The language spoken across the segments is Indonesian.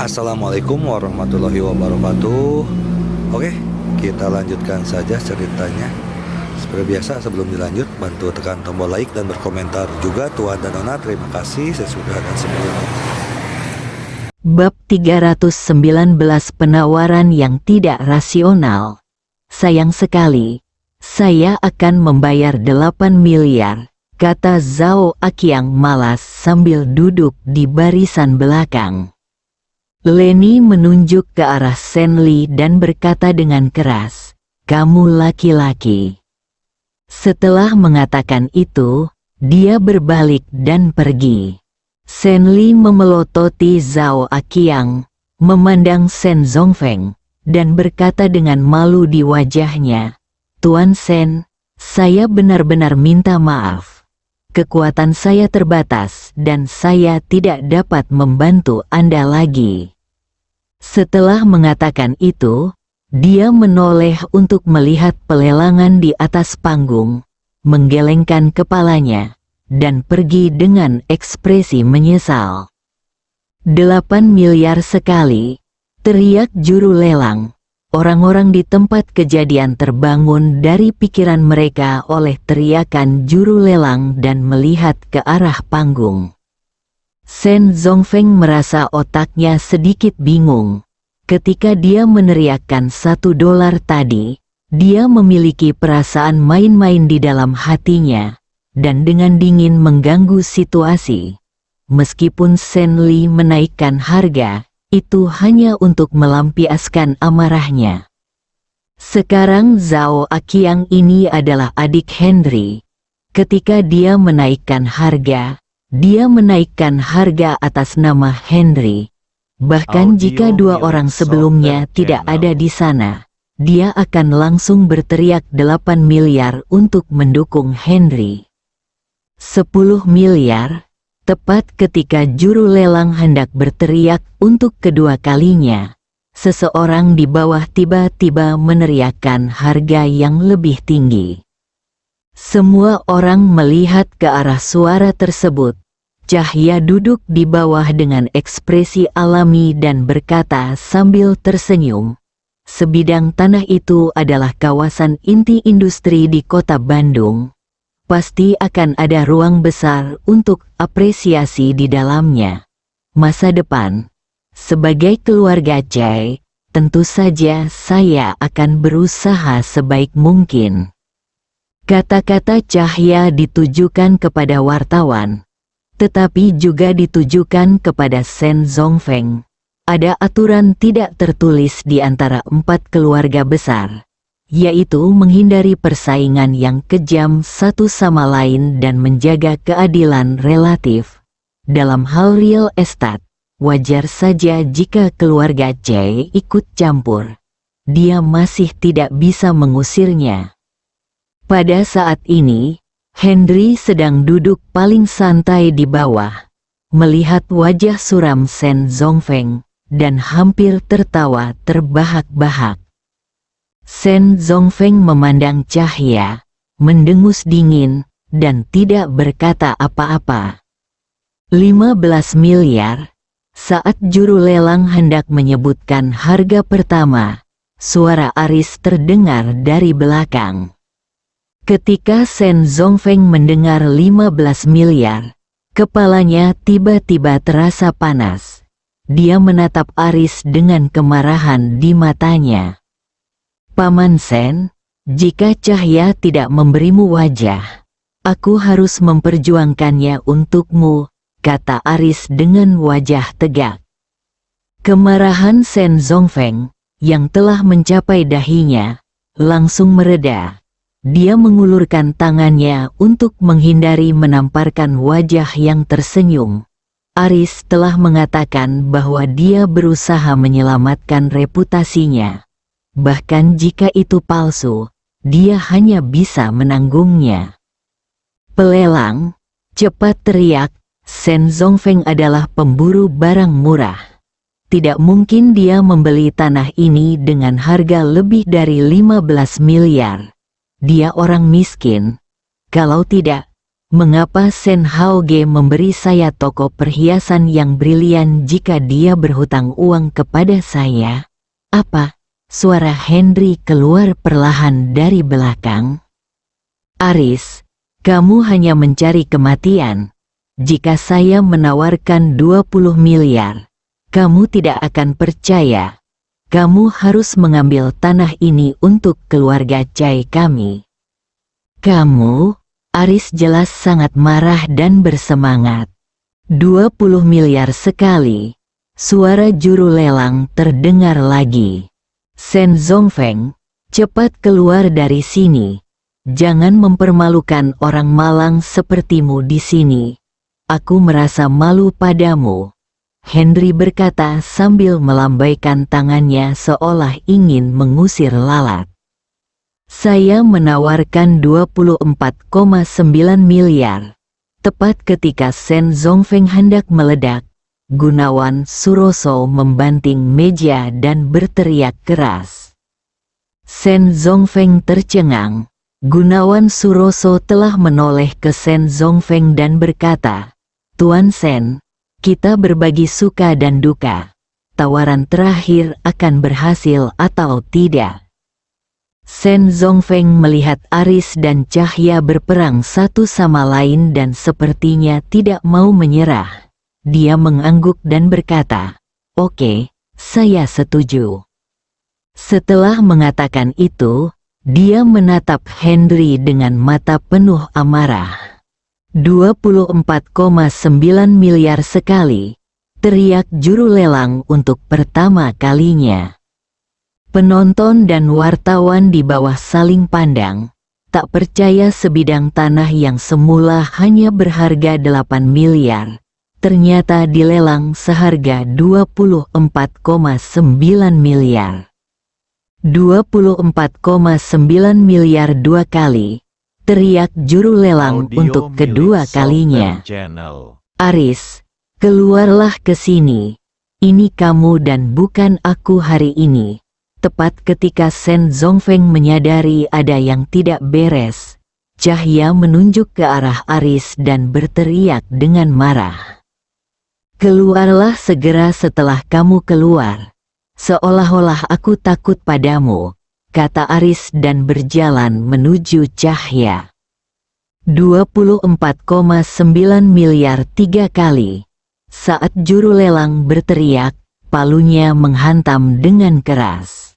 Assalamualaikum warahmatullahi wabarakatuh. Oke, kita lanjutkan saja ceritanya. Seperti biasa, sebelum dilanjut, bantu tekan tombol like dan berkomentar juga Tuan dan Nona. Terima kasih sesudah dan sebelumnya. Bab 319 Penawaran yang tidak rasional. Sayang sekali, saya akan membayar 8 miliar, kata Zhao Aqiang malas sambil duduk di barisan belakang. Leni menunjuk ke arah Shen Li dan berkata dengan keras, "Kamu laki-laki." Setelah mengatakan itu, dia berbalik dan pergi. Shen Li memelototi Zhao Aqiang, memandang Shen Zongfeng, dan berkata dengan malu di wajahnya, "Tuan Shen, saya benar-benar minta maaf. Kekuatan saya terbatas dan saya tidak dapat membantu Anda lagi." Setelah mengatakan itu, dia menoleh untuk melihat pelelangan di atas panggung, menggelengkan kepalanya, dan pergi dengan ekspresi menyesal. 8 miliar sekali, teriak juru lelang. Orang-orang di tempat kejadian terbangun dari pikiran mereka oleh teriakan juru lelang dan melihat ke arah panggung. Shen Zongfeng merasa otaknya sedikit bingung. Ketika dia meneriakkan $1 tadi, dia memiliki perasaan main-main di dalam hatinya, dan dengan dingin mengganggu situasi. Meskipun Shen Li menaikkan harga, itu hanya untuk melampiaskan amarahnya. Sekarang Zhao Aqiang ini adalah adik Henry. Ketika dia menaikkan harga atas nama Henry. Bahkan jika dua orang sebelumnya tidak ada di sana, dia akan langsung berteriak 8 miliar untuk mendukung Henry. 10 miliar, tepat ketika juru lelang hendak berteriak untuk kedua kalinya, seseorang di bawah tiba-tiba meneriakkan harga yang lebih tinggi. Semua orang melihat ke arah suara tersebut. Cahya duduk di bawah dengan ekspresi alami dan berkata sambil tersenyum, "Sebidang tanah itu adalah kawasan inti industri di kota Bandung. Pasti akan ada ruang besar untuk apresiasi di dalamnya. Masa depan, sebagai keluarga Chai, tentu saja saya akan berusaha sebaik mungkin." Kata-kata Cahya ditujukan kepada wartawan, tetapi juga ditujukan kepada Shen Zongfeng. Ada aturan tidak tertulis di antara 4 keluarga besar, yaitu menghindari persaingan yang kejam satu sama lain dan menjaga keadilan relatif. Dalam hal real estate, wajar saja jika keluarga Chai ikut campur. Dia masih tidak bisa mengusirnya. Pada saat ini, Henry sedang duduk paling santai di bawah, melihat wajah suram Shen Zongfeng, dan hampir tertawa terbahak-bahak. Shen Zongfeng memandang Cahya, mendengus dingin, dan tidak berkata apa-apa. 15 miliar, saat juru lelang hendak menyebutkan harga pertama, suara Aris terdengar dari belakang. Ketika Shen Zongfeng mendengar 15 miliar, kepalanya tiba-tiba terasa panas. Dia menatap Aris dengan kemarahan di matanya. "Paman Shen, jika Cahya tidak memberimu wajah, aku harus memperjuangkannya untukmu," kata Aris dengan wajah tegak. Kemarahan Shen Zongfeng, yang telah mencapai dahinya, langsung mereda. Dia mengulurkan tangannya untuk menghindari menamparkan wajah yang tersenyum. Aris telah mengatakan bahwa dia berusaha menyelamatkan reputasinya. Bahkan jika itu palsu, dia hanya bisa menanggungnya. "Pelelang!" cepat teriak. Shen Zongfeng adalah pemburu barang murah. Tidak mungkin dia membeli tanah ini dengan harga lebih dari 15 miliar. Dia orang miskin. Kalau tidak, Mengapa Sen Haoge memberi saya toko perhiasan yang brilian jika dia berhutang uang kepada saya? Apa? Suara Henry keluar perlahan dari belakang. Aris, kamu hanya mencari kematian. Jika saya menawarkan 20 miliar, kamu tidak akan percaya. Kamu harus mengambil tanah ini untuk keluarga Chai kami. Kamu? Aris jelas sangat marah dan bersemangat. 20 miliar sekali. Suara juru lelang terdengar lagi. Sen Zongfeng, cepat keluar dari sini. Jangan mempermalukan orang malang sepertimu di sini. Aku merasa malu padamu. Henry berkata sambil melambaikan tangannya seolah ingin mengusir lalat. Saya menawarkan 24,9 miliar. Tepat ketika Sen Zongfeng hendak meledak, Gunawan Suroso membanting meja dan berteriak keras. Sen Zongfeng tercengang. Gunawan Suroso telah menoleh ke Sen Zongfeng dan berkata, "Tuan Sen, kita berbagi suka dan duka. Tawaran terakhir akan berhasil atau tidak?" Sen Zongfeng melihat Aris dan Cahya berperang satu sama lain dan sepertinya tidak mau menyerah. Dia mengangguk dan berkata, "Oke, saya setuju." Setelah mengatakan itu, dia menatap Henry dengan mata penuh amarah. 24,9 miliar sekali, teriak juru lelang untuk pertama kalinya. Penonton dan wartawan di bawah saling pandang, tak percaya sebidang tanah yang semula hanya berharga 8 miliar, ternyata dilelang seharga 24,9 miliar. 24,9 miliar dua kali, teriak juru lelang untuk kedua kalinya. "Aris, keluarlah ke sini. Ini kamu dan bukan aku hari ini." Tepat ketika Sen Zongfeng menyadari ada yang tidak beres, Cahya menunjuk ke arah Aris dan berteriak dengan marah. "Keluarlah segera setelah kamu keluar. Seolah-olah aku takut padamu," kata Aris dan berjalan menuju Cahya. 24,9 miliar tiga kali. Saat juru lelang berteriak, palunya menghantam dengan keras.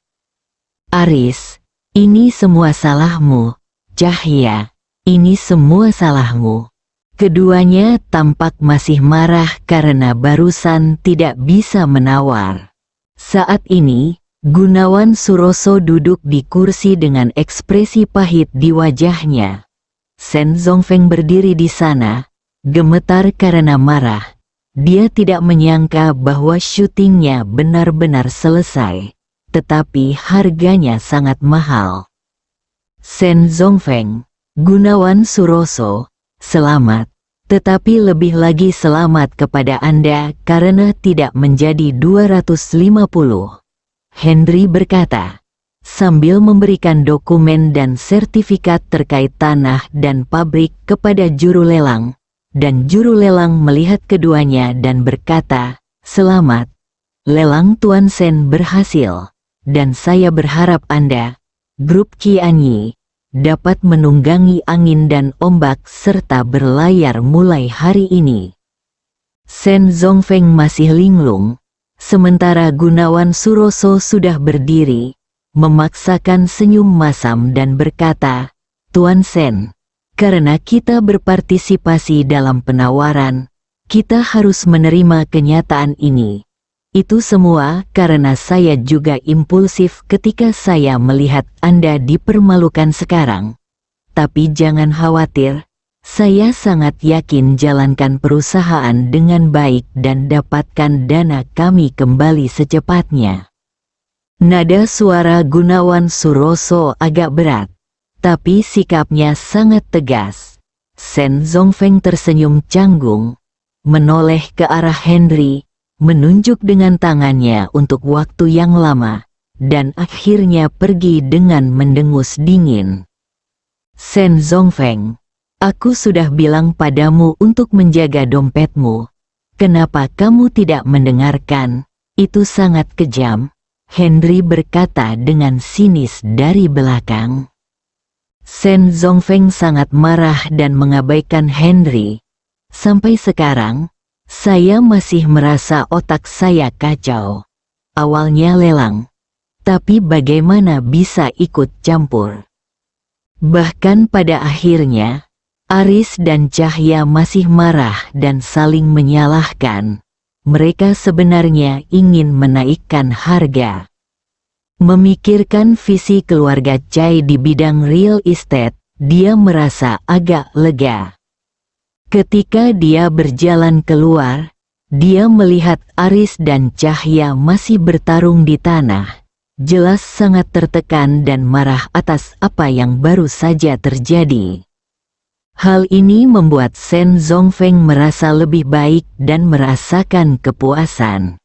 "Aris, ini semua salahmu. Cahya, ini semua salahmu." Keduanya tampak masih marah karena barusan tidak bisa menawar. Saat ini, Gunawan Suroso duduk di kursi dengan ekspresi pahit di wajahnya. Sen Zongfeng berdiri di sana, gemetar karena marah. Dia tidak menyangka bahwa syutingnya benar-benar selesai. Tetapi harganya sangat mahal. Sen Zongfeng, Gunawan Suroso, selamat. Tetapi lebih lagi selamat kepada Anda karena tidak menjadi 250. Henry berkata, sambil memberikan dokumen dan sertifikat terkait tanah dan pabrik kepada juru lelang. Dan juru lelang melihat keduanya dan berkata, "Selamat. Lelang Tuan Sen berhasil. Dan saya berharap Anda, grup Qianyi, dapat menunggangi angin dan ombak serta berlayar mulai hari ini." Sen Zongfeng masih linglung, sementara Gunawan Suroso sudah berdiri, memaksakan senyum masam dan berkata, "Tuan Sen, karena kita berpartisipasi dalam penawaran, kita harus menerima kenyataan ini. Itu semua karena saya juga impulsif ketika saya melihat Anda dipermalukan sekarang. Tapi jangan khawatir, saya sangat yakin jalankan perusahaan dengan baik dan dapatkan dana kami kembali secepatnya." Nada suara Gunawan Suroso agak berat, tapi sikapnya sangat tegas. Sen Zongfeng tersenyum canggung, menoleh ke arah Henry, menunjuk dengan tangannya untuk waktu yang lama, dan akhirnya pergi dengan mendengus dingin. "Sen Zongfeng, Aku sudah bilang padamu untuk menjaga dompetmu. Kenapa kamu tidak mendengarkan? Itu sangat kejam, Henry berkata dengan sinis dari belakang. Shen Zongfeng sangat marah dan mengabaikan Henry. Sampai sekarang, saya masih merasa otak saya kacau. Awalnya lelang, tapi bagaimana bisa ikut campur? Bahkan pada akhirnya, Aris dan Cahya masih marah dan saling menyalahkan. Mereka sebenarnya ingin menaikkan harga. Memikirkan visi keluarga Chai di bidang real estate, dia merasa agak lega. Ketika dia berjalan keluar, dia melihat Aris dan Cahya masih bertarung di tanah. Jelas sangat tertekan dan marah atas apa yang baru saja terjadi. Hal ini membuat Shen Zongfeng merasa lebih baik dan merasakan kepuasan.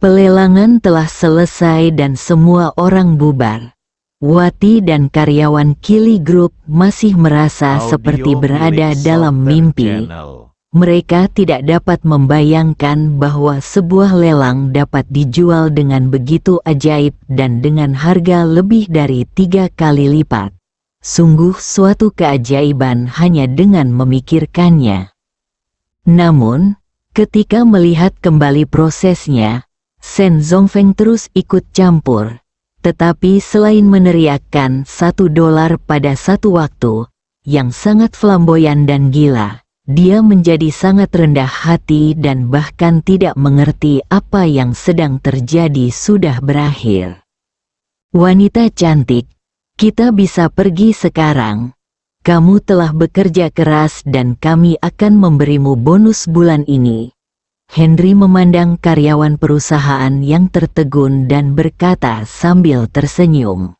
Pelelangan telah selesai dan semua orang bubar. Wati dan karyawan Kili Group masih merasa seperti berada dalam mimpi. Mereka tidak dapat membayangkan bahwa sebuah lelang dapat dijual dengan begitu ajaib dan dengan harga lebih dari 3 kali lipat. Sungguh suatu keajaiban hanya dengan memikirkannya. Namun, ketika melihat kembali prosesnya, Shen Zongfeng terus ikut campur. Tetapi selain meneriakkan $1 pada satu waktu, yang sangat flamboyan dan gila, dia menjadi sangat rendah hati dan bahkan tidak mengerti apa yang sedang terjadi sudah berakhir. Wanita cantik, kita bisa pergi sekarang. Kamu telah bekerja keras dan kami akan memberimu bonus bulan ini. Henry memandang karyawan perusahaan yang tertegun dan berkata sambil tersenyum.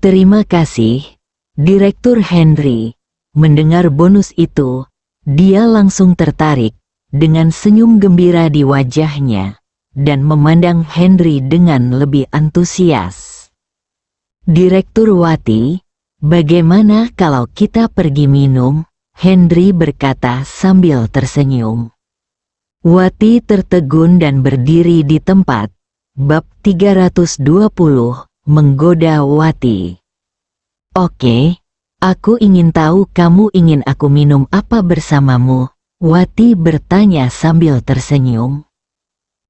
Terima kasih, Direktur Henry. Mendengar bonus itu, dia langsung tertarik, dengan senyum gembira di wajahnya, dan memandang Henry dengan lebih antusias. Direktur Wati, bagaimana kalau kita pergi minum? Henry berkata sambil tersenyum. Wati tertegun dan berdiri di tempat. Bab 320, menggoda Wati. Oke, aku ingin tahu kamu ingin aku minum apa bersamamu? Wati bertanya sambil tersenyum.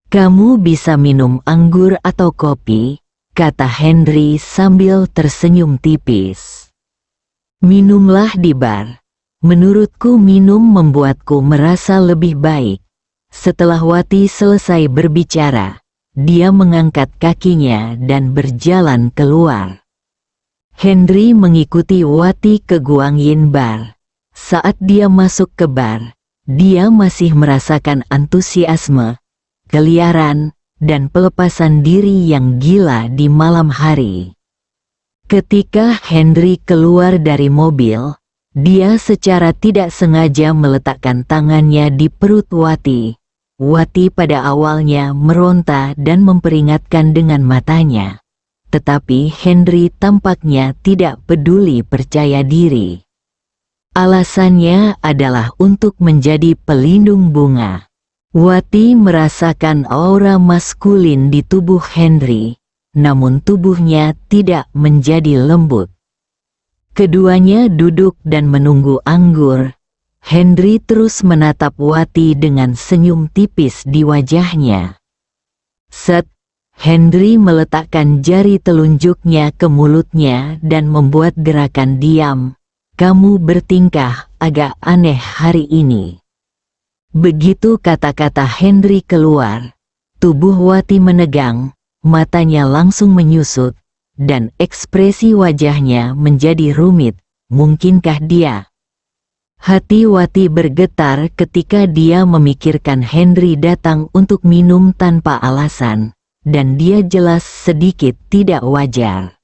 Kamu bisa minum anggur atau kopi, kata Henry sambil tersenyum tipis. Minumlah di bar. Menurutku minum membuatku merasa lebih baik. Setelah Wati selesai berbicara, dia mengangkat kakinya dan berjalan keluar. Henry mengikuti Wati ke Guangyin Bar. Saat dia masuk ke bar, dia masih merasakan antusiasme, keliaran, dan pelepasan diri yang gila di malam hari. Ketika Henry keluar dari mobil, dia secara tidak sengaja meletakkan tangannya di perut Wati. Wati pada awalnya meronta dan memperingatkan dengan matanya. Tetapi Henry tampaknya tidak peduli percaya diri. Alasannya adalah untuk menjadi pelindung bunga. Wati merasakan aura maskulin di tubuh Henry, namun tubuhnya tidak menjadi lembut. Keduanya duduk dan menunggu anggur. Henry terus menatap Wati dengan senyum tipis di wajahnya. Set, Henry meletakkan jari telunjuknya ke mulutnya dan membuat gerakan diam. Kamu bertingkah agak aneh hari ini. Begitu kata-kata Henry keluar, tubuh Wati menegang, matanya langsung menyusut, dan ekspresi wajahnya menjadi rumit. Mungkinkah dia? Hati Wati bergetar ketika dia memikirkan Henry datang untuk minum tanpa alasan, dan dia jelas sedikit tidak wajar.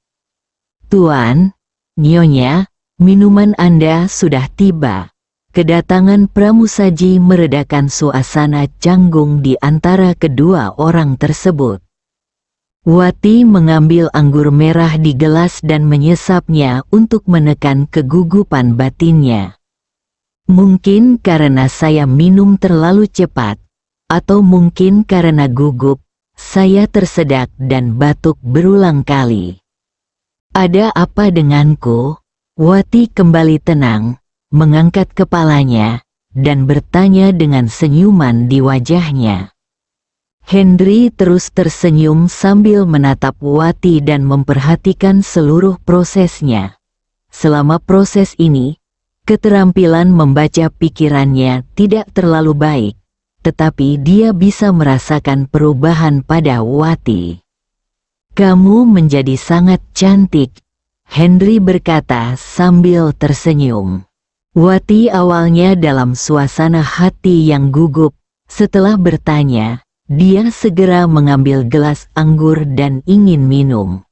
Tuan, Nyonya, minuman Anda sudah tiba. Kedatangan pramusaji meredakan suasana canggung di antara kedua orang tersebut. Wati mengambil anggur merah di gelas dan menyesapnya untuk menekan kegugupan batinnya. Mungkin karena saya minum terlalu cepat, atau mungkin karena gugup, saya tersedak dan batuk berulang kali. Ada apa denganku? Wati kembali tenang, mengangkat kepalanya, dan bertanya dengan senyuman di wajahnya. Henry terus tersenyum sambil menatap Wati dan memperhatikan seluruh prosesnya. Selama proses ini, keterampilan membaca pikirannya tidak terlalu baik, tetapi dia bisa merasakan perubahan pada Wati. "Kamu menjadi sangat cantik," Henry berkata sambil tersenyum. Wati awalnya dalam suasana hati yang gugup. Setelah bertanya, dia segera mengambil gelas anggur dan ingin minum.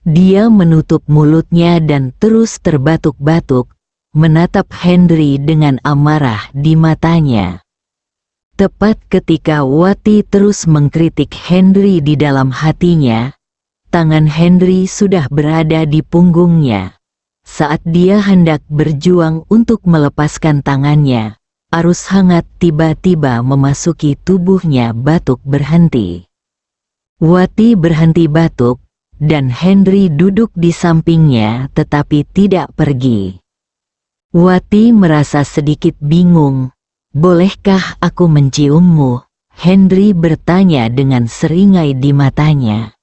Dia menutup mulutnya dan terus terbatuk-batuk, menatap Henry dengan amarah di matanya. Tepat ketika Wati terus mengkritik Henry di dalam hatinya, tangan Henry sudah berada di punggungnya. Saat dia hendak berjuang untuk melepaskan tangannya, arus hangat tiba-tiba memasuki tubuhnya. Batuk berhenti. Wati berhenti batuk, dan Henry duduk di sampingnya tetapi tidak pergi. Wati merasa sedikit bingung. "Bolehkah aku menciummu?" Henry bertanya dengan seringai di matanya.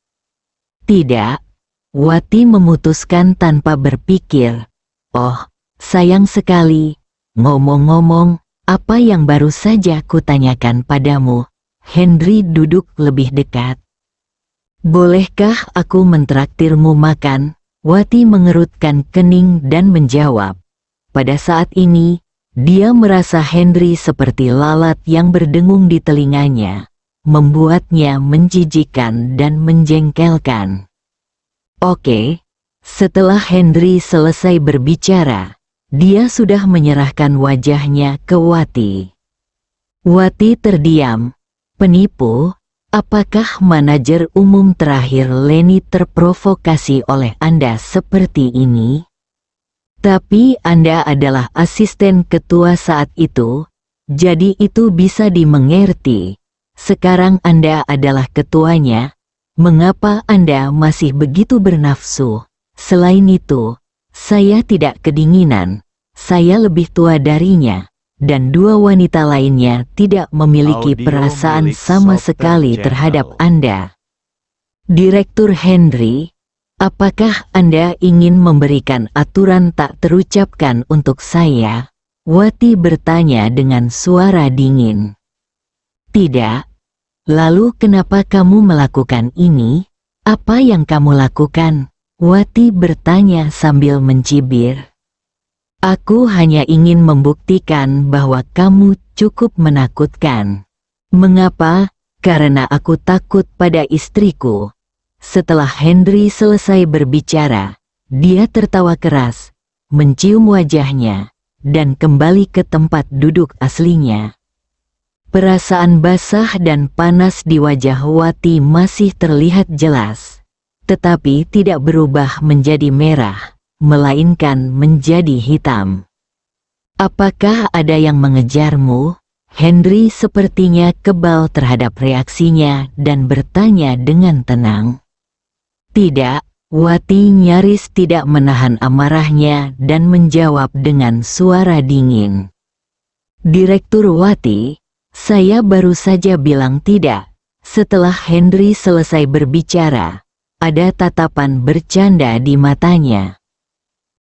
"Tidak," Wati memutuskan tanpa berpikir. "Oh, sayang sekali. Ngomong-ngomong, apa yang baru saja kutanyakan padamu?" Henry duduk lebih dekat. "Bolehkah aku mentraktirmu makan?" Wati mengerutkan kening dan menjawab. Pada saat ini, dia merasa Henry seperti lalat yang berdengung di telinganya, membuatnya menjijikkan dan menjengkelkan. Oke, setelah Henry selesai berbicara, dia sudah menyerahkan wajahnya ke Wati. Wati terdiam. "Penipu, apakah manajer umum terakhir Lenny terprovokasi oleh Anda seperti ini? Tapi Anda adalah asisten ketua saat itu, jadi itu bisa dimengerti. Sekarang Anda adalah ketuanya, mengapa Anda masih begitu bernafsu? Selain itu, saya tidak kedinginan, saya lebih tua darinya, dan dua wanita lainnya tidak memiliki Audio perasaan milik sama Softer sekali Channel. terhadap Anda." Direktur Henry, "Apakah Anda ingin memberikan aturan tak terucapkan untuk saya?" Wati bertanya dengan suara dingin. "Tidak. Lalu kenapa kamu melakukan ini? Apa yang kamu lakukan?" Wati bertanya sambil mencibir. "Aku hanya ingin membuktikan bahwa kamu cukup menakutkan." "Mengapa?" "Karena aku takut pada istriku." Setelah Henry selesai berbicara, dia tertawa keras, mencium wajahnya, dan kembali ke tempat duduk aslinya. Perasaan basah dan panas di wajah Wati masih terlihat jelas, tetapi tidak berubah menjadi merah, melainkan menjadi hitam. "Apakah ada yang mengejarmu?" Henry sepertinya kebal terhadap reaksinya dan bertanya dengan tenang. "Tidak," Wati nyaris tidak menahan amarahnya dan menjawab dengan suara dingin. "Direktur Wati, saya baru saja bilang tidak." Setelah Henry selesai berbicara, ada tatapan bercanda di matanya.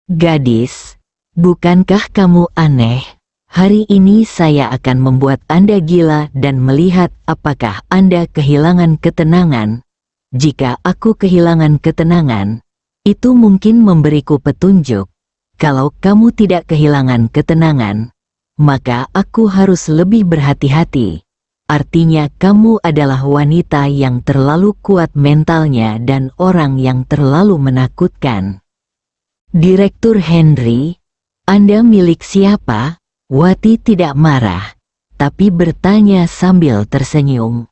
"Gadis, bukankah kamu aneh? Hari ini saya akan membuat Anda gila dan melihat apakah Anda kehilangan ketenangan. Jika aku kehilangan ketenangan, itu mungkin memberiku petunjuk. Kalau kamu tidak kehilangan ketenangan, maka aku harus lebih berhati-hati. Artinya kamu adalah wanita yang terlalu kuat mentalnya dan orang yang terlalu menakutkan." "Direktur Henry, Anda milik siapa?" Wati tidak marah, tapi bertanya sambil tersenyum.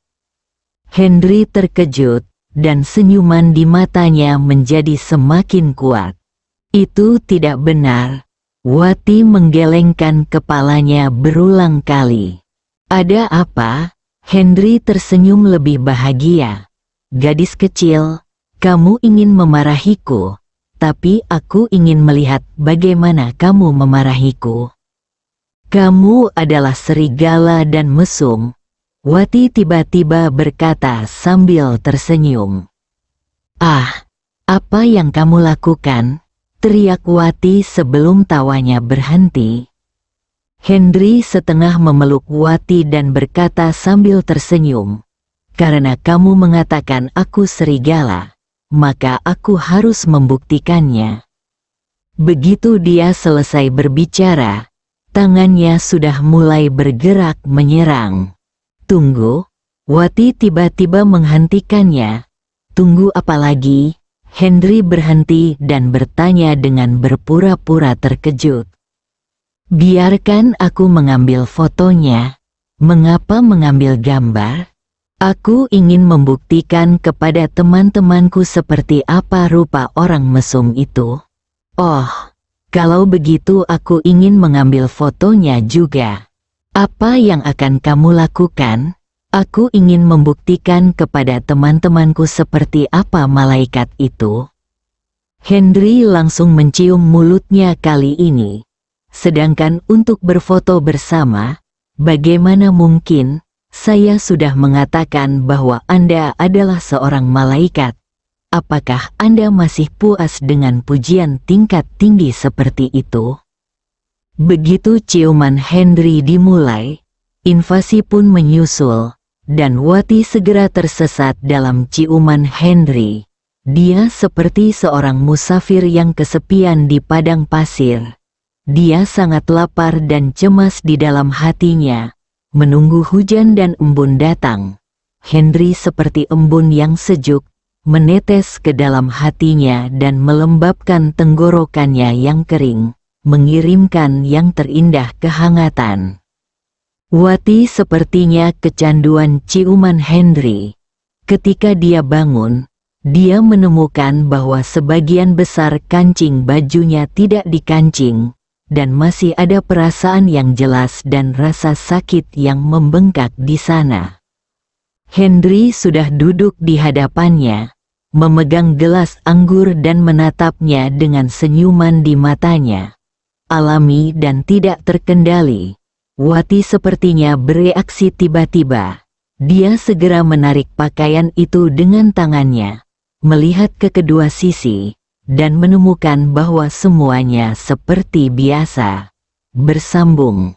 Henry terkejut, dan senyuman di matanya menjadi semakin kuat. "Itu tidak benar." Wati menggelengkan kepalanya berulang kali. Ada apa? Henry tersenyum lebih bahagia. Gadis kecil, kamu ingin memarahiku, tapi aku ingin melihat bagaimana kamu memarahiku. Kamu adalah serigala dan mesum, Wati tiba-tiba berkata sambil tersenyum. Ah, apa yang kamu lakukan? Teriak Wati sebelum tawanya berhenti. Henry setengah memeluk Wati dan berkata sambil tersenyum, karena kamu mengatakan aku serigala, maka aku harus membuktikannya. Begitu dia selesai berbicara, tangannya sudah mulai bergerak menyerang. Tunggu, Wati tiba-tiba menghentikannya. Tunggu apa lagi? Henry berhenti dan bertanya dengan berpura-pura terkejut. Biarkan aku mengambil fotonya. Mengapa mengambil gambar? Aku ingin membuktikan kepada teman-temanku seperti apa rupa orang mesum itu. Oh, kalau begitu aku ingin mengambil fotonya juga. Apa yang akan kamu lakukan? Aku ingin membuktikan kepada teman-temanku seperti apa malaikat itu. Henry langsung mencium mulutnya kali ini. Sedangkan untuk berfoto bersama, bagaimana mungkin? Saya sudah mengatakan bahwa Anda adalah seorang malaikat. Apakah Anda masih puas dengan pujian tingkat tinggi seperti itu? Begitu ciuman Henry dimulai, invasi pun menyusul, dan Wati segera tersesat dalam ciuman Henry. Dia seperti seorang musafir yang kesepian di padang pasir. Dia sangat lapar dan cemas di dalam hatinya, menunggu hujan dan embun datang. Henry seperti embun yang sejuk, menetes ke dalam hatinya dan melembabkan tenggorokannya yang kering, mengirimkan yang terindah kehangatan. Wati sepertinya kecanduan ciuman Henry. Ketika dia bangun, dia menemukan bahwa sebagian besar kancing bajunya tidak dikancing, dan masih ada perasaan yang jelas dan rasa sakit yang membengkak di sana. Henry sudah duduk di hadapannya, memegang gelas anggur dan menatapnya dengan senyuman di matanya. Alami dan tidak terkendali. Wati sepertinya bereaksi tiba-tiba. Dia segera menarik pakaian itu dengan tangannya, melihat ke kedua sisi, dan menemukan bahwa semuanya seperti biasa. Bersambung.